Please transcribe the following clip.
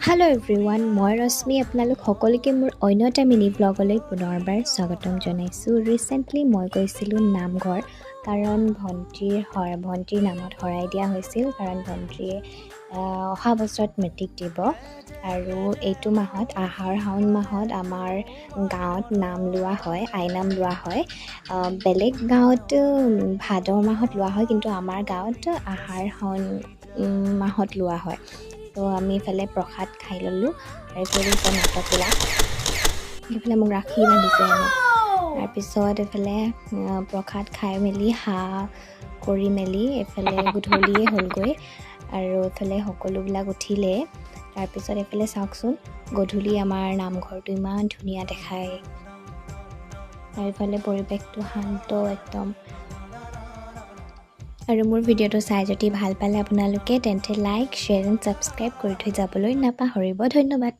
Hello' everyone, মই ৰশ্মি। আপোনালোক সকলোকে মোৰ অন্য এটা মিনি ব্লগলৈ পুনৰবাৰ স্বাগতম জনাইছোঁ। ৰিচেণ্টলি মই গৈছিলোঁ নামঘৰ, কাৰণ ভণ্টিৰ নামত শৰাই দিয়া হৈছিল, কাৰণ ভণ্টিয়ে অহা বছৰত মেট্ৰিক দিব। আৰু এইটো মাহত আহাৰ শাওণ মাহত আমাৰ গাঁৱত নাম লোৱা হয়, আইনাম লোৱা হয়। বেলেগ গাঁৱত ভাদ মাহত লোৱা হয়, কিন্তু আমাৰ গাঁৱত আহাৰ শাওণ মাহত লোৱা হয়। তো আমি এইফালে প্ৰসাদ খাই ল'লোঁ, আৰু এইফালে নাটকোলা, এইফালে মোক ৰাখি বান্ধিছে হেনো। তাৰপিছত এইফালে প্ৰসাদ খাই মেলি কৰি মেলি এইফালে গধূলিয়ে হ'লগৈ, আৰু এইফালে সকলোবিলাক উঠিলে। তাৰপিছত এইফালে চাওকচোন, গধূলি আমাৰ নামঘৰটো ইমান ধুনীয়া দেখায়, আৰু এইফালে পৰিৱেশটো শান্ত একদম। আৰু মোৰ ভিডিঅ'টো চাই যদি ভাল পালে আপোনালোকে, তেন্তে লাইক, শ্বেয়াৰ এণ্ড ছাবস্ক্ৰাইব কৰি থৈ যাবলৈ নাপাহৰিব। ধন্যবাদ।